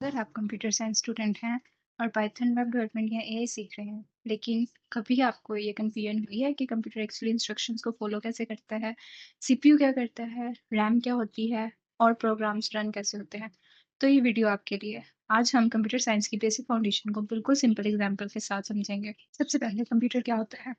अगर आप computer science student हैं और पाइथन वेब डेवलपमेंट या एआई सीख रहे हैं, लेकिन कभी आपको ये कन्फ्यूजन हुई है कि कंप्यूटर एक्चुअली इंस्ट्रक्शंस को फॉलो कैसे करता है, सीपीयू क्या करता है, रैम क्या होती है और प्रोग्राम्स रन कैसे होते हैं, तो ये वीडियो आपके लिए है। आज हम कंप्यूटर साइंस की बेसिक फाउंडेशन को बिल्कुल सिंपल एग्जाम्पल के साथ समझेंगे। सबसे पहले कंप्यूटर क्या होता है।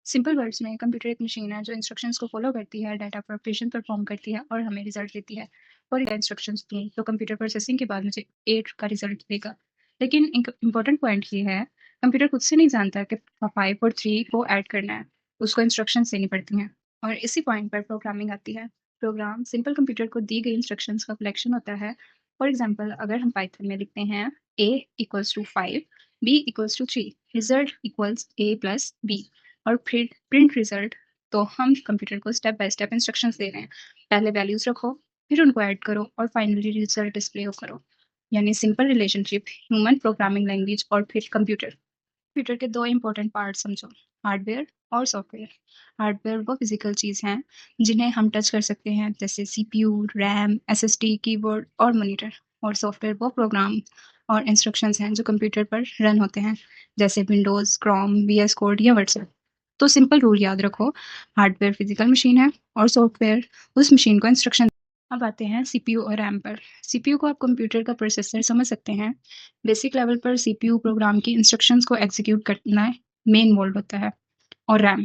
सिंपल वर्ड्स में कंप्यूटर एक मशीन है जो इंस्ट्रक्शंस को फॉलो करती है, डाटा पर ऑपरेशन परफॉर्म करती है और हमें रिजल्ट देती है। और इंस्ट्रक्शंस दूँ तो कंप्यूटर प्रोसेसिंग के बाद मुझे 8 का रिजल्ट देगा। लेकिन एक इम्पोर्टेंट पॉइंट ये है, कंप्यूटर खुद से नहीं जानता कि 5 और 3 को ऐड करना है, उसको इंस्ट्रक्शंस देनी पड़ती हैं। और इसी पॉइंट पर प्रोग्रामिंग आती है। प्रोग्राम सिंपल कंप्यूटर को दी गई इंस्ट्रक्शंस का कलेक्शन होता है। फॉर एग्जाम्पल, अगर हम पाइथन में लिखते हैं a equals to 5, b equals to 3, result equals a plus b और फिर प्रिंट रिजल्ट, तो हम कंप्यूटर को स्टेप बाय स्टेप इंस्ट्रक्शंस दे रहे हैं। पहले वैल्यूज रखो, फिर उनको ऐड करो और फाइनली रिजल्ट डिस्प्ले करो। यानी simple relationship human programming language और फिर कंप्यूटर। कंप्यूटर के दो इंपॉर्टेंट पार्ट समझो, हार्डवेयर और सॉफ्टवेयर। हार्डवेयर वो फिजिकल चीज़ हैं जिन्हें हम टच कर सकते हैं, जैसे सीपीयू, रैम, एसएसडी, कीबोर्ड और मॉनिटर। और सॉफ्टवेयर वो प्रोग्राम और इंस्ट्रक्शंस हैं जो कंप्यूटर पर रन होते हैं, जैसे विंडोज़, क्रोम, वीएस कोड या व्हाट्सएप। तो सिंपल रूल याद रखो, हार्डवेयर फिजिकल मशीन है और सॉफ्टवेयर उस मशीन को इंस्ट्रक्शन। अब आते हैं सीपीयू और रैम पर। सीपीयू को आप कंप्यूटर का प्रोसेसर समझ सकते हैं। बेसिक लेवल पर सीपीयू प्रोग्राम की इंस्ट्रक्शंस को एग्जीक्यूट करना मेन मोड होता है। और रैम,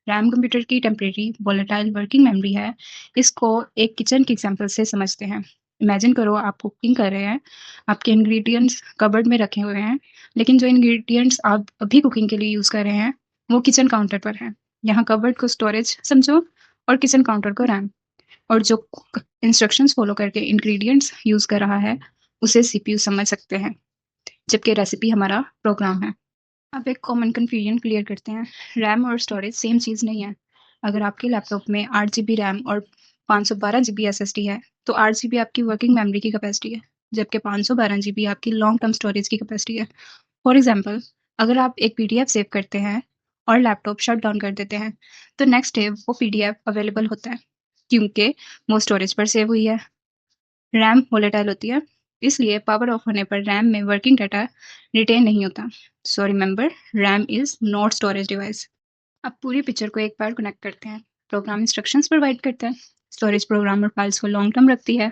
रैम कंप्यूटर की टेम्परेरी वोलेटाइल वर्किंग मेमोरी है। इसको एक किचन के एग्जांपल से समझते हैं। इमेजिन करो आप कुकिंग कर रहे हैं, आपके इंग्रेडिएंट्स कबर्ड में रखे हुए हैं, लेकिन जो इंग्रेडिएंट्स आप अभी कुकिंग के लिए यूज़ कर रहे हैं वो किचन काउंटर पर हैं। यहाँ कबर्ड को स्टोरेज समझो और किचन काउंटर को रैम। और जो इंस्ट्रक्शंस फॉलो करके इंग्रेडिएंट्स यूज़ कर रहा है उसे सीपीयू समझ सकते हैं, जबकि रेसिपी हमारा प्रोग्राम है। अब एक कॉमन कन्फ्यूजन क्लियर करते हैं। रैम और स्टोरेज सेम चीज़ नहीं है। अगर आपके लैपटॉप में 8 जीबी रैम और 512 जीबी एसएसडी है, तो 8 जीबी आपकी वर्किंग मेमोरी की कैपेसिटी है, जबकि 512 जीबी आपकी लॉन्ग टर्म स्टोरेज की कैपेसिटी है। फॉर एग्जाम्पल, अगर आप एक पीडीएफ सेव करते हैं और लैपटॉप शट डाउन कर देते हैं, तो नेक्स्ट डे वो पीडीएफ अवेलेबल होता है, क्योंकि वो स्टोरेज पर सेव हुई है। रैम वोलेटाइल होती है, इसलिए पावर ऑफ होने पर रैम में वर्किंग डाटा रिटेन नहीं होता। So remember, RAM is not storage device. अब पूरी पिक्चर को एक बार कनेक्ट करते हैं। प्रोग्राम इंस्ट्रक्शंस प्रोवाइड करता है, स्टोरेज प्रोग्राम और फाइल्स को लॉन्ग टर्म रखती है,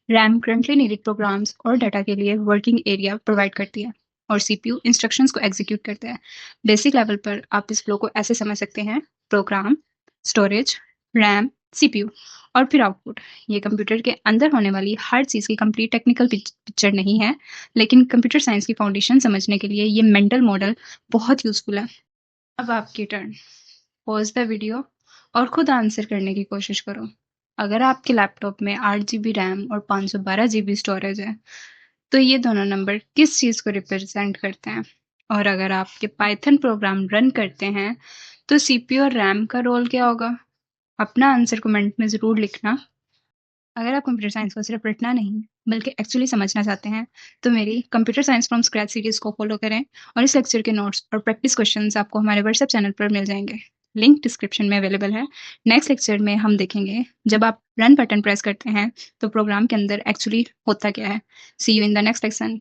रैम करंटली नीडेड प्रोग्राम्स और डाटा के लिए वर्किंग एरिया प्रोवाइड करती है, और सीपीयू इंस्ट्रक्शंस को एग्जीक्यूट करता है। बेसिक लेवल पर आप इस फ्लो को ऐसे समझ सकते हैं, प्रोग्राम, स्टोरेज, रैम, सीपीयू और फिर आउटपुट। ये कंप्यूटर के अंदर होने वाली हर चीज़ की कंप्लीट टेक्निकल पिक्चर नहीं है, लेकिन कंप्यूटर साइंस की फाउंडेशन समझने के लिए ये मेंटल मॉडल बहुत यूजफुल है। अब आपकी टर्न, पॉज द वीडियो और खुद आंसर करने की कोशिश करो। अगर आपके लैपटॉप में 8 जीबी रैम और 512 जीबी स्टोरेज है, तो ये दोनों नंबर किस चीज़ को रिप्रेजेंट करते हैं? और अगर आपके पाइथन प्रोग्राम रन करते हैं, तो सीपीयू और रैम का रोल क्या होगा? अपना आंसर कमेंट में ज़रूर लिखना। अगर आप कंप्यूटर साइंस को सिर्फ रटना नहीं, बल्कि एक्चुअली समझना चाहते हैं, तो मेरी computer science from scratch series को फॉलो करें और इस लेक्चर के नोट्स और प्रैक्टिस क्वेश्चंस आपको हमारे व्हाट्सएप चैनल पर मिल जाएंगे। लिंक डिस्क्रिप्शन में अवेलेबल है। नेक्स्ट लेक्चर में हम देखेंगे, जब आप रन बटन प्रेस करते हैं तो प्रोग्राम के अंदर एक्चुअली होता क्या है। सी यू इन द नेक्स्ट लेक्शन।